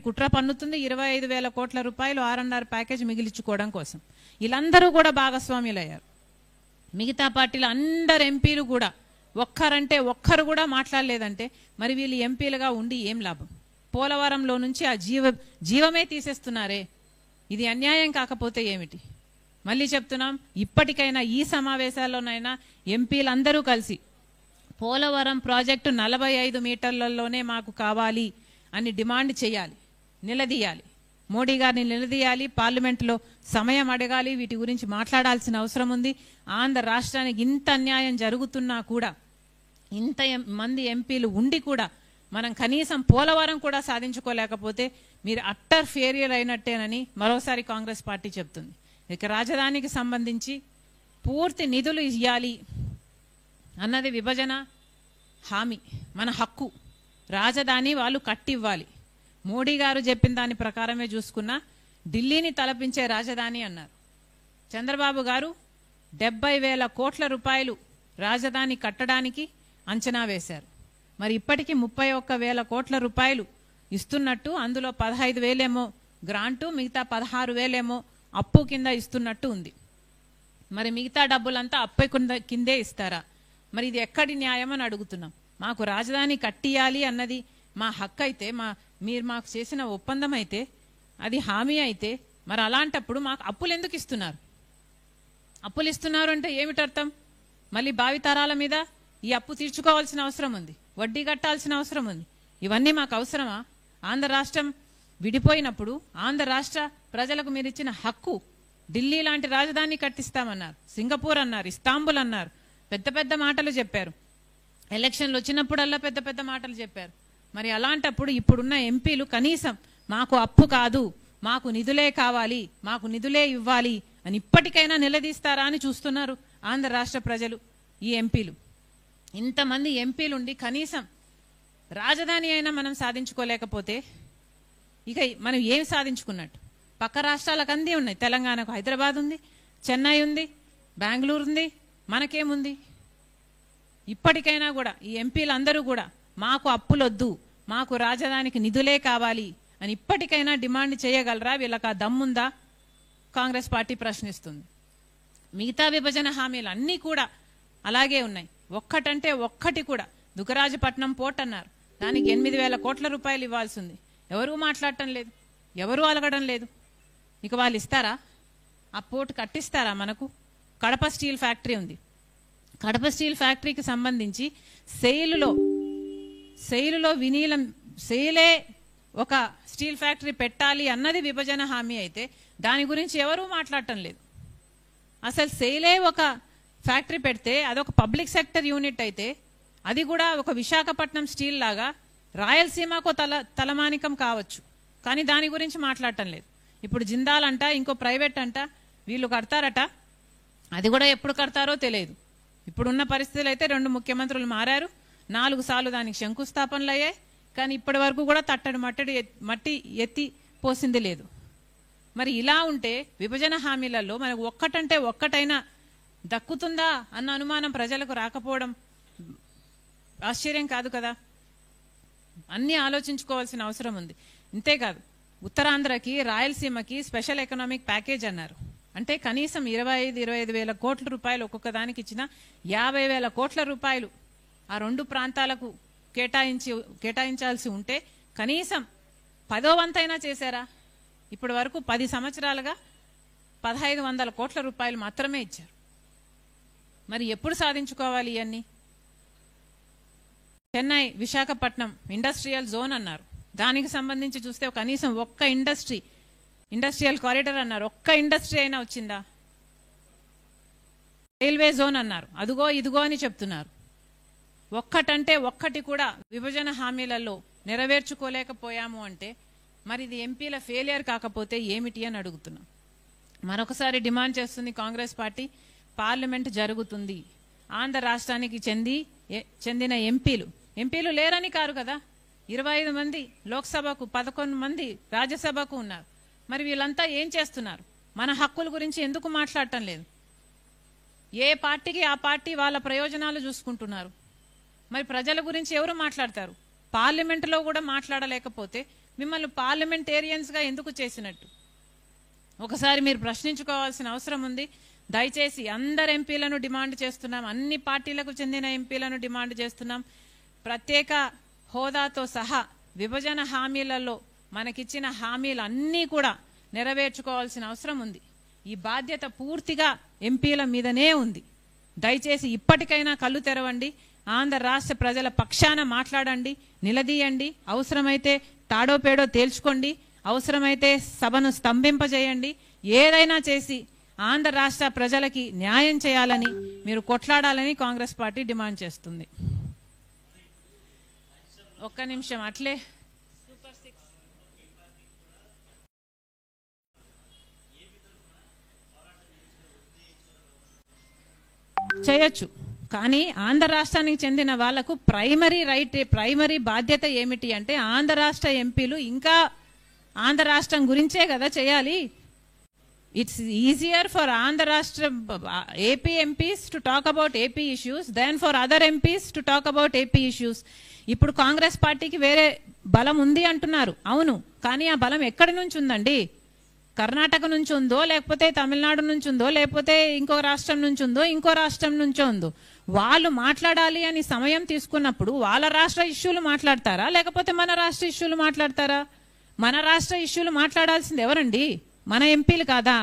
కుట్ర పన్నుతుంది 25,000 కోట్ల రూపాయలు ఆర్ఎన్ఆర్ ప్యాకేజ్ మిగిలించుకోవడం కోసం. వీళ్ళందరూ కూడా భాగస్వాములయ్యారు. మిగతా పార్టీల అందరు ఎంపీలు కూడా ఒక్కరంటే ఒక్కరు కూడా మాట్లాడలేదంటే మరి వీళ్ళు ఎంపీలుగా ఉండి ఏం లాభం? పోలవరంలో నుంచి ఆ జీవమే తీసేస్తున్నారే, ఇది అన్యాయం కాకపోతే ఏమిటి? మళ్ళీ చెప్తున్నాం, ఇప్పటికైనా ఈ సమావేశాల్లోనైనా ఎంపీలందరూ కలిసి పోలవరం ప్రాజెక్టు 45 మీటర్లలోనే మాకు కావాలి అని డిమాండ్ చేయాలి, నిలదీయాలి. మోడీ గారిని నిలదీయాలి, పార్లమెంట్లో సమయం అడగాలి, వీటి గురించి మాట్లాడాల్సిన అవసరం ఉంది. ఆంధ్ర రాష్ట్రానికి ఇంత అన్యాయం జరుగుతున్నా కూడా, ఇంత మంది ఎంపీలు ఉండి కూడా మనం కనీసం పోలవరం కూడా సాధించుకోలేకపోతే మీరు అట్టర్ ఫెయిలియర్ అయినట్టేనని మరోసారి కాంగ్రెస్ పార్టీ చెప్తుంది. ఇక రాజధానికి సంబంధించి పూర్తి నిధులు ఇవ్వాలి అన్నది విభజన హామీ, మన హక్కు. రాజధాని వాళ్ళు కట్టివ్వాలి. మోడీ గారు చెప్పిన దాని ప్రకారమే చూసుకున్నా ఢిల్లీని తలపించే రాజధాని అన్నారు. చంద్రబాబు గారు 70,000 కోట్ల రూపాయలు రాజధాని కట్టడానికి అంచనా వేశారు. మరి ఇప్పటికీ 31,000 కోట్ల రూపాయలు ఇస్తున్నట్టు, అందులో 15,000 ఏమో గ్రాంటు, మిగతా 16,000 ఏమో అప్పు కింద ఇస్తున్నట్టు ఉంది. మరి మిగతా డబ్బులంతా అప్పు కిందే ఇస్తారా? మరి ఇది ఎక్కడి న్యాయం అని అడుగుతున్నాం. మాకు రాజధాని కట్టియాలి అన్నది మా హక్కు అయితే, మీరు మాకు చేసిన ఒప్పందం అయితే, అది హామీ అయితే, మరి అలాంటప్పుడు మాకు అప్పులు ఎందుకు ఇస్తున్నారు? అప్పులు ఇస్తున్నారు అంటే ఏమిటి అర్థం? మళ్ళీ భావితరాల మీద ఈ అప్పు తీర్చుకోవాల్సిన అవసరం ఉంది, వడ్డీ కట్టాల్సిన అవసరం ఉంది. ఇవన్నీ మాకు అవసరమా? ఆంధ్ర రాష్ట్రం విడిపోయినప్పుడు ఆంధ్ర రాష్ట్ర ప్రజలకు మీరు ఇచ్చిన హక్కు, ఢిల్లీ లాంటి రాజధాని కట్టిస్తామన్నారు, సింగపూర్ అన్నారు, ఇస్తాంబుల్ అన్నారు, పెద్ద పెద్ద మాటలు చెప్పారు. ఎలక్షన్లు వచ్చినప్పుడల్లా పెద్ద పెద్ద మాటలు చెప్పారు. మరి అలాంటప్పుడు ఇప్పుడున్న ఎంపీలు కనీసం మాకు అప్పు కాదు, మాకు నిధులే కావాలి, మాకు నిధులే ఇవ్వాలి అని ఇప్పటికైనా నిలదీస్తారా అని చూస్తున్నారు ఆంధ్ర రాష్ట్ర ప్రజలు. ఈ ఎంపీలు, ఇంతమంది ఎంపీలుండి కనీసం రాజధాని అయినా మనం సాధించుకోలేకపోతే ఇక మనం ఏం సాధించుకున్నట్టు? పక్క రాష్ట్రాలకు అందే ఉన్నాయి. తెలంగాణకు హైదరాబాద్ ఉంది, చెన్నై ఉంది, బెంగళూరు ఉంది, మనకేముంది? ఇప్పటికైనా కూడా ఈ ఎంపీలందరూ కూడా మాకు అప్పులొద్దు, మాకు రాజధానికి నిధులే కావాలి అని ఇప్పటికైనా డిమాండ్ చేయగలరా? వీళ్ళకి ఆ దమ్ముందా? కాంగ్రెస్ పార్టీ ప్రశ్నిస్తుంది. మిగతా విభజన హామీలు అన్నీ కూడా అలాగే ఉన్నాయి. ఒక్కటంటే ఒక్కటి కూడా. దుగ్గరాజపట్నం పోర్ట్ అన్నారు, దానికి 8,000 కోట్ల రూపాయలు ఇవ్వాల్సి ఉంది. ఎవరూ మాట్లాడటం లేదు, ఎవరూ అలగడం లేదు. ఇక వాళ్ళు ఇస్తారా? ఆ పోర్ట్ కట్టిస్తారా మనకు? కడప స్టీల్ ఫ్యాక్టరీ ఉంది. కడప స్టీల్ ఫ్యాక్టరీకి సంబంధించి సెయిలులో వినీలం, సెయిలే ఒక స్టీల్ ఫ్యాక్టరీ పెట్టాలి అన్నది విభజన హామీ అయితే దాని గురించి ఎవరూ మాట్లాడటం లేదు. అసలు సెయిలే ఒక ఫ్యాక్టరీ పెడితే అదొక పబ్లిక్ సెక్టర్ యూనిట్ అయితే, అది కూడా ఒక విశాఖపట్నం స్టీల్ లాగా రాయలసీమకు తలమానికం కావచ్చు, కానీ దాని గురించి మాట్లాడటం లేదు. ఇప్పుడు జిందాల్ అంట, ఇంకో ప్రైవేట్ అంట, వీళ్ళు కడతారట. అది కూడా ఎప్పుడు కడతారో తెలియదు. ఇప్పుడున్న పరిస్థితులు అయితే 2 ముఖ్యమంత్రులు మారారు, 4 సార్లు దానికి శంకుస్థాపనలు అయ్యాయి, కానీ ఇప్పటి వరకు కూడా తట్టడి మట్టి ఎత్తి పోసింది లేదు. మరి ఇలా ఉంటే విభజన హామీలలో మనకు ఒక్కటంటే ఒక్కటైనా దక్కుతుందా అన్న అనుమానం ప్రజలకు రాకపోవడం ఆశ్చర్యం కాదు కదా. అన్నీ ఆలోచించుకోవాల్సిన అవసరం ఉంది. ఇంతేకాదు, ఉత్తరాంధ్రకి, రాయలసీమకి స్పెషల్ ఎకనామిక్ ప్యాకేజ్ అన్నారు. అంటే కనీసం 25,000 కోట్ల రూపాయలు ఒక్కొక్క దానికి ఇచ్చిన 50,000 కోట్ల రూపాయలు ఆ 2 ప్రాంతాలకు కేటాయించాల్సి ఉంటే కనీసం 10వ వంతైనా చేశారా? ఇప్పటి వరకు 10 సంవత్సరాలుగా 1,500 కోట్ల రూపాయలు మాత్రమే ఇచ్చారు. మరి ఎప్పుడు సాధించుకోవాలి ఇవన్నీ? చెన్నై విశాఖపట్నం ఇండస్ట్రియల్ జోన్ అన్నారు, దానికి సంబంధించి చూస్తే కనీసం ఒక్క ఇండస్ట్రియల్ కారిడార్ అన్నారు, ఒక్క ఇండస్ట్రీ అయినా వచ్చిందా? రైల్వే జోన్ అన్నారు, అదుగో ఇదిగో అని చెప్తున్నారు. ఒక్కటంటే ఒక్కటి కూడా విభజన హామీలలో నెరవేర్చుకోలేకపోయాము అంటే మరి ఇది ఎంపీల ఫెయిలియర్ కాకపోతే ఏమిటి అని అడుగుతున్నాం. మరొకసారి డిమాండ్ చేస్తుంది కాంగ్రెస్ పార్టీ, పార్లమెంట్ జరుగుతుంది, ఆంధ్ర రాష్ట్రానికి చెందిన ఎంపీలు లేరని కారు కదా. 25 మంది లోక్సభకు, 11 మంది రాజ్యసభకు ఉన్నారు. మరి వీళ్ళంతా ఏం చేస్తున్నారు? మన హక్కుల గురించి ఎందుకు మాట్లాడటం లేదు? ఏ పార్టీకి ఆ పార్టీ వాళ్ళ ప్రయోజనాలు చూసుకుంటున్నారు. మరి ప్రజల గురించి ఎవరు మాట్లాడతారు? పార్లమెంటులో కూడా మాట్లాడలేకపోతే మిమ్మల్ని పార్లమెంటేరియన్స్గా ఎందుకు చేసినట్టు ఒకసారి మీరు ప్రశ్నించుకోవాల్సిన అవసరం ఉంది. దయచేసి అందరు ఎంపీలను డిమాండ్ చేస్తున్నాం, అన్ని పార్టీలకు చెందిన ఎంపీలను డిమాండ్ చేస్తున్నాం. ప్రత్యేక హోదాతో సహా విభజన హామీలలో మనకిచ్చిన హామీలు అన్నీ కూడా నెరవేర్చుకోవాల్సిన అవసరం ఉంది. ఈ బాధ్యత పూర్తిగా ఎంపీల మీదనే ఉంది. దయచేసి ఇప్పటికైనా కళ్ళు తెరవండి, ఆంధ్ర రాష్ట్ర ప్రజల పక్షాన మాట్లాడండి, నిలదీయండి. అవసరమైతే తాడో పేడో తేల్చుకోండి, అవసరమైతే సభను స్తంభింపజేయండి. ఏదైనా చేసి ఆంధ్ర రాష్ట్ర ప్రజలకి న్యాయం చేయాలని, మీరు కొట్లాడాలని కాంగ్రెస్ పార్టీ డిమాండ్ చేస్తుంది. ఒక్క నిమిషం అట్లే చేయొచ్చు. కానీ ఆంధ్ర రాష్ట్రానికి చెందిన వాళ్లకు ప్రైమరీ బాధ్యత ఏమిటి అంటే ఆంధ్ర రాష్ట్ర ఎంపీలు ఇంకా ఆంధ్ర రాష్ట్రం గురించే కదా చేయాలి. ఇట్స్ ఈజియర్ ఫర్ ఆంధ్ర రాష్ట్ర AP MPs to talk about AP issues then for other MPs to talk about AP issues. ఇప్పుడు కాంగ్రెస్ పార్టీకి వేరే బలం ఉంది అంటున్నారు, అవును. కానీ ఆ బలం ఎక్కడి నుంచి ఉందండి? కర్ణాటక నుంచి ఉందో, లేకపోతే తమిళనాడు నుంచి ఉందో, లేకపోతే ఇంకో రాష్ట్రం నుంచి ఉందో, ఇంకో రాష్ట్రం నుంచో ఉందో. వాళ్ళు మాట్లాడాలి అని సమయం తీసుకున్నప్పుడు వాళ్ళ రాష్ట్ర ఇష్యూలు మాట్లాడతారా, లేకపోతే మన రాష్ట్ర ఇష్యూలు మాట్లాడతారా? మన రాష్ట్ర ఇష్యూలు మాట్లాడాల్సింది ఎవరండి? మన ఎంపీలు కాదా?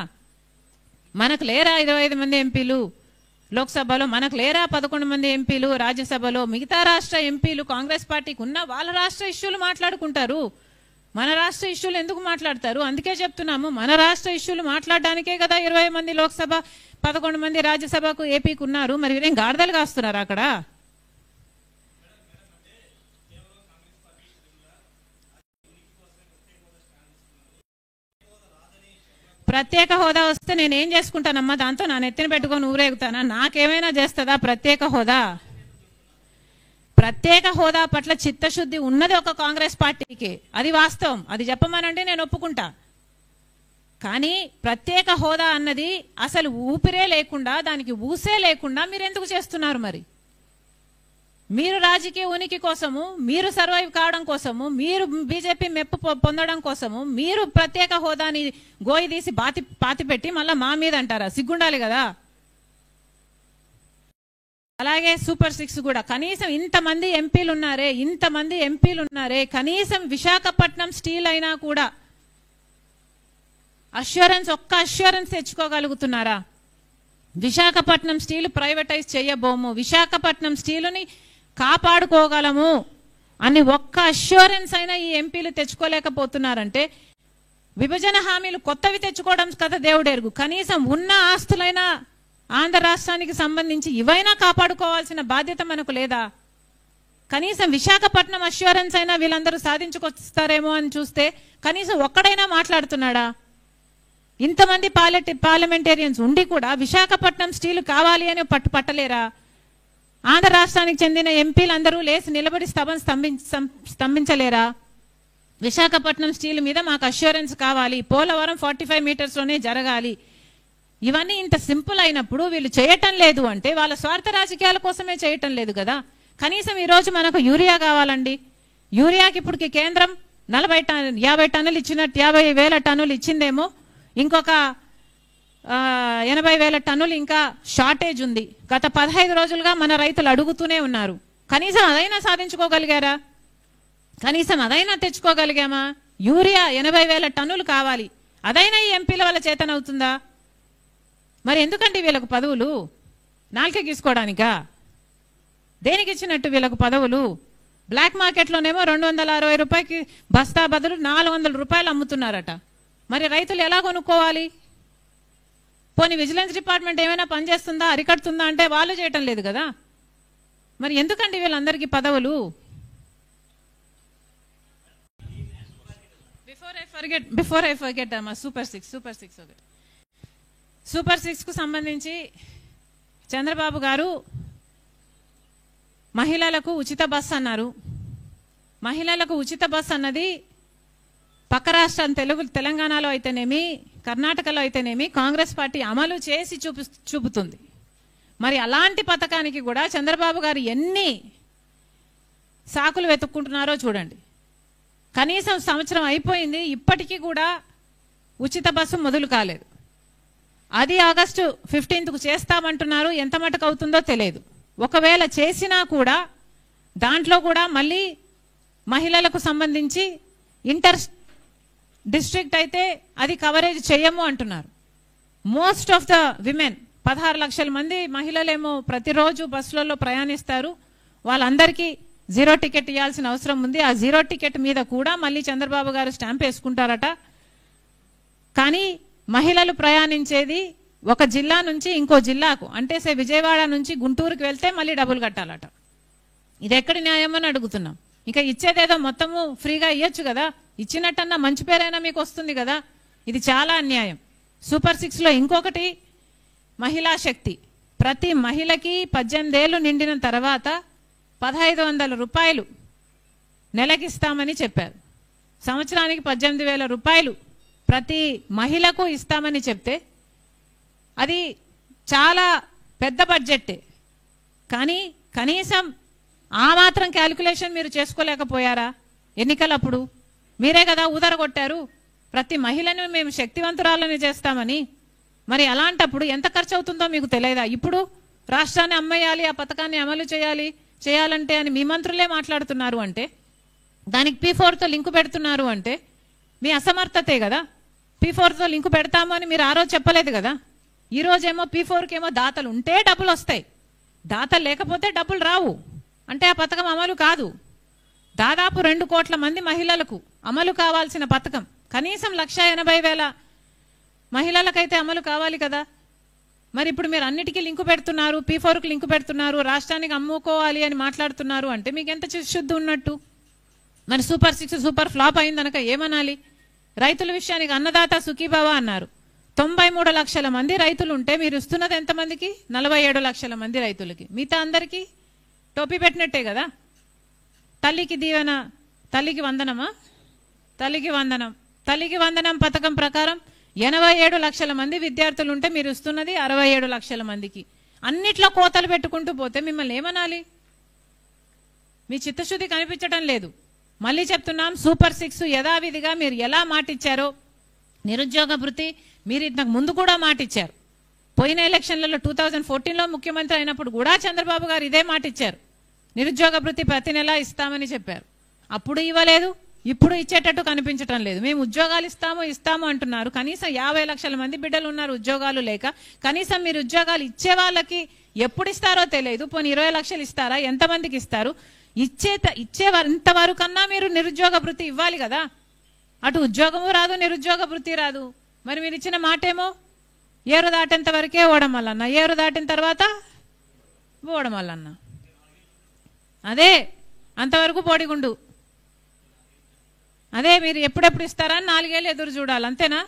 మనకు లేరా 25 మంది ఎంపీలు లోక్సభలో? మనకు లేరా 11 మంది ఎంపీలు రాజ్యసభలో? మిగతా రాష్ట్ర ఎంపీలు కాంగ్రెస్ పార్టీకి ఉన్న వాళ్ళ రాష్ట్ర ఇష్యూలు మాట్లాడుకుంటారు, మన రాష్ట్ర ఇష్యూలు ఎందుకు మాట్లాడతారు? అందుకే చెప్తున్నాము, మన రాష్ట్ర ఇష్యూలు మాట్లాడడానికే కదా 20 మంది లోక్సభ, 11 మంది రాజ్యసభకు ఏపీకి ఉన్నారు. మరి వీరేం గాడిదలు కాస్తున్నారు అక్కడ? ప్రత్యేక హోదా వస్తే నేనేం చేసుకుంటానమ్మా? దాంతో నా నెత్తిన పెట్టుకొని ఊరేగుతానా? నాకేమైనా చేస్తుందా ప్రత్యేక హోదా? ప్రత్యేక హోదా పట్ల చిత్తశుద్ధి ఉన్నది ఒక కాంగ్రెస్ పార్టీకి, అది వాస్తవం. అది చెప్పమనంటే నేను ఒప్పుకుంటా. కానీ ప్రత్యేక హోదా అన్నది అసలు ఊపిరే లేకుండా, దానికి ఊసే లేకుండా మీరు ఎందుకు చేస్తున్నారు? మరి మీరు రాజకీయ ఉనికి కోసము, మీరు సర్వైవ్ కావడం కోసము, మీరు బీజేపీ మెప్పు పొందడం కోసము మీరు ప్రత్యేక హోదాని గోయి తీసి పాతిపెట్టి మళ్ళీ మా మీద అంటారా? సిగ్గుండాలి కదా. అలాగే సూపర్ 6 కూడా కనీసం ఇంతమంది ఎంపీలు ఉన్నారే, కనీసం విశాఖపట్నం స్టీల్ అయినా కూడా ఒక్క అష్యూరెన్స్ తెచ్చుకోగలుగుతున్నారా? విశాఖపట్నం స్టీల్ ప్రైవేటైజ్ చేయబోము, విశాఖపట్నం స్టీలుని కాపాడుకోగలము అని ఒక్క అష్యూరెన్స్ అయినా ఈ ఎంపీలు తెచ్చుకోలేకపోతున్నారంటే విభజన హామీలు కొత్తవి తెచ్చుకోవడం కదా దేవుడెరుగు. కనీసం ఉన్న ఆస్తులైనా ఆంధ్ర రాష్ట్రానికి సంబంధించి ఇవైనా కాపాడుకోవాల్సిన బాధ్యత మనకు లేదా? కనీసం విశాఖపట్నం అష్యూరెన్స్ అయినా వీళ్ళందరూ సాధించుకొస్తారేమో అని చూస్తే కనీసం ఒక్కడైనా మాట్లాడుతున్నాడా? ఇంతమంది పార్లమెంటేరియన్స్ ఉండి కూడా విశాఖపట్నం స్టీల్ కావాలి అని పట్టలేరా? ఆంధ్ర రాష్ట్రానికి చెందిన ఎంపీలందరూ లేచి నిలబడి స్తంభించలేరా? విశాఖపట్నం స్టీల్ మీద మాకు అష్యూరెన్స్ కావాలి, పోలవరం 45 మీటర్స్లోనే జరగాలి. ఇవన్నీ ఇంత సింపుల్ అయినప్పుడు వీళ్ళు చేయటం లేదు అంటే వాళ్ళ స్వార్థ రాజకీయాల కోసమే చేయటం లేదు కదా. కనీసం ఈరోజు మనకు యూరియా కావాలండి. యూరియాకి ఇప్పటికి కేంద్రం 50 టన్నులు ఇచ్చినట్టు 50,000 టన్నులు ఇచ్చిందేమో, ఇంకొక 80,000 టన్నులు ఇంకా షార్టేజ్ ఉంది. గత 15 రోజులుగా మన రైతులు అడుగుతూనే ఉన్నారు. కనీసం అదైనా సాధించుకోగలిగారా? కనీసం అదైనా తెచ్చుకోగలిగామా? యూరియా 80,000 టన్నులు కావాలి, అదైనా ఈ ఎంపీల వల్ల చేతనవుతుందా? మరి ఎందుకండి వీళ్ళకు పదవులు? నాలుకే గీసుకోవడానికా? దేనికి ఇచ్చినట్టు వీళ్ళకు పదవులు? బ్లాక్ మార్కెట్లోనేమో 260 రూపాయలకి బస్తా బదులు 400 రూపాయలు అమ్ముతున్నారట. మరి రైతులు ఎలా కొనుక్కోవాలి? పోనీ విజిలెన్స్ డిపార్ట్మెంట్ ఏమైనా పనిచేస్తుందా, అరికడుతుందా అంటే వాళ్ళు చేయటం లేదు కదా. మరి ఎందుకండి వీళ్ళందరికీ పదవులు? బిఫోర్ ఐ ఫర్గెట్ అమ్మా, సూపర్ సిక్స్ కు సంబంధించి చంద్రబాబు గారు మహిళలకు ఉచిత బస్సు అన్నారు. మహిళలకు ఉచిత బస్సు అన్నది పక్క రాష్ట్రం తెలంగాణలో అయితేనేమి, కర్ణాటకలో అయితేనేమి కాంగ్రెస్ పార్టీ అమలు చేసి చూపుతుంది. మరి అలాంటి పథకానికి కూడా చంద్రబాబు గారు ఎన్ని సాకులు వెతుక్కుంటున్నారో చూడండి. కనీసం సంవత్సరం అయిపోయింది, ఇప్పటికీ కూడా ఉచిత బస్సు మొదలు కాలేదు. అది ఆగస్టు 15కు చేస్తామంటున్నారు, ఎంత మటుకు అవుతుందో తెలియదు. ఒకవేళ చేసినా కూడా దాంట్లో కూడా మళ్ళీ మహిళలకు సంబంధించి ఇంటర్ డిస్ట్రిక్ట్ అయితే అది కవరేజ్ చేయము అంటున్నారు. మోస్ట్ ఆఫ్ ద విమెన్ 16 లక్షల మంది మహిళలేమో ప్రతిరోజు బస్సులలో ప్రయాణిస్తారు. వాళ్ళందరికీ జీరో టికెట్ ఇవ్వాల్సిన అవసరం ఉంది. ఆ జీరో టికెట్ మీద కూడా మళ్ళీ చంద్రబాబు గారు స్టాంప్ వేసుకుంటారట. కానీ మహిళలు ప్రయాణించేది ఒక జిల్లా నుంచి ఇంకో జిల్లాకు, అంటే విజయవాడ నుంచి గుంటూరుకు వెళ్తే మళ్ళీ డబ్బులు కట్టాలట. ఇది ఎక్కడి న్యాయం అని అడుగుతున్నాం. ఇక ఇచ్చేదేదో మొత్తము ఫ్రీగా ఇవ్వచ్చు కదా, ఇచ్చినట్టన్నా మంచి పేరైనా మీకు వస్తుంది కదా. ఇది చాలా అన్యాయం. సూపర్ 6లో ఇంకొకటి మహిళా శక్తి. ప్రతి మహిళకి 18 ఏళ్ళు నిండిన తర్వాత 1500 రూపాయలు నెలకిస్తామని చెప్పారు. సంవత్సరానికి 18,000 రూపాయలు ప్రతి మహిళకు ఇస్తామని చెప్తే అది చాలా పెద్ద బడ్జెట్టే. కానీ కనీసం ఆ మాత్రం క్యాలిక్యులేషన్ మీరు చేసుకోలేకపోయారా? ఎన్నికలప్పుడు మీరే కదా ఊదరగొట్టారు, ప్రతి మహిళను మేము శక్తివంతురాలని చేస్తామని. మరి అలాంటప్పుడు ఎంత ఖర్చు అవుతుందో మీకు తెలియదా? ఇప్పుడు రాష్ట్రాన్ని అమ్మేయాలి, ఆ పథకాన్ని అమలు చేయాలంటే అని మీ మంత్రులే మాట్లాడుతున్నారు అంటే, దానికి P4తో లింకు పెడుతున్నారు అంటే మీ అసమర్థతే కదా. P4తో లింకు పెడతాము అని మీరు ఆ రోజు చెప్పలేదు కదా. ఈ రోజేమో P4కేమో దాతలు ఉంటే డబ్బులు వస్తాయి, దాతలు లేకపోతే డబ్బులు రావు. అంటే ఆ పథకం అమలు కాదు. దాదాపు 2 కోట్ల మంది మహిళలకు అమలు కావాల్సిన పథకం కనీసం 1,80,000 మహిళలకైతే అమలు కావాలి కదా. మరి ఇప్పుడు మీరు అన్నిటికీ లింకు పెడుతున్నారు, P4కు లింకు పెడుతున్నారు, రాష్ట్రానికి అమ్ముకోవాలి అని మాట్లాడుతున్నారు అంటే మీకు ఎంత చిత్తశుద్ధి ఉన్నట్టు? మరి సూపర్ 6 సూపర్ ఫ్లాప్ అయిందనక ఏమనాలి? రైతుల విషయానికి అన్నదాత సుఖీభవ అన్నారు. 93 లక్షల మంది రైతులు ఉంటే మీరు ఇస్తున్నది ఎంతమందికి? 47 లక్షల మంది రైతులకి. మిగతా అందరికీ టోపీ పెట్టినట్టే కదా. తల్లికి దీవెన, తల్లికి వందనమా? తల్లికి వందనం పథకం ప్రకారం 87 లక్షల మంది విద్యార్థులు ఉంటే మీరు ఇస్తున్నది 67 లక్షల మందికి. అన్నిట్లో కోతలు పెట్టుకుంటూ పోతే మిమ్మల్ని ఏమనాలి? మీ చిత్తశుద్ధి కనిపించడం లేదు. మళ్ళీ చెప్తున్నాం, సూపర్ 6 యథావిధిగా మీరు ఎలా మాటిచ్చారో, నిరుద్యోగ భృతి మీరు ఇంతకు ముందు కూడా మాటిచ్చారు. పోయిన ఎలక్షన్లలో 2014లో ముఖ్యమంత్రి అయినప్పుడు కూడా చంద్రబాబు గారు ఇదే మాటిచ్చారు, నిరుద్యోగ భృతి ప్రతి నెల ఇస్తామని చెప్పారు. అప్పుడు ఇవ్వలేదు, ఇప్పుడు ఇచ్చేటట్టు కనిపించటం లేదు. మేము ఉద్యోగాలు ఇస్తాము అంటున్నారు. కనీసం 50 లక్షల మంది బిడ్డలు ఉన్నారు ఉద్యోగాలు లేక. కనీసం మీరు ఉద్యోగాలు ఇచ్చే వాళ్ళకి ఎప్పుడు ఇస్తారో తెలియదు. పోనీ 20 లక్షలు ఇస్తారా? ఎంతమందికి ఇస్తారు? ఇంతవరకన్నా మీరు నిరుద్యోగ భృతి ఇవ్వాలి కదా. అటు ఉద్యోగము రాదు, నిరుద్యోగ భృతి రాదు. మరి మీరు ఇచ్చిన మాటేమో ఏరు దాటేంత వరకే ఓడమల్లన్న, ఏరు దాటిన తర్వాత ఓడమల్లన్న. అదే అంతవరకు పోడిగుండు. అదే మీరు ఎప్పుడెప్పుడు ఇస్తారా అని 4 ఏళ్ళు ఎదురు చూడాలి, అంతేనా?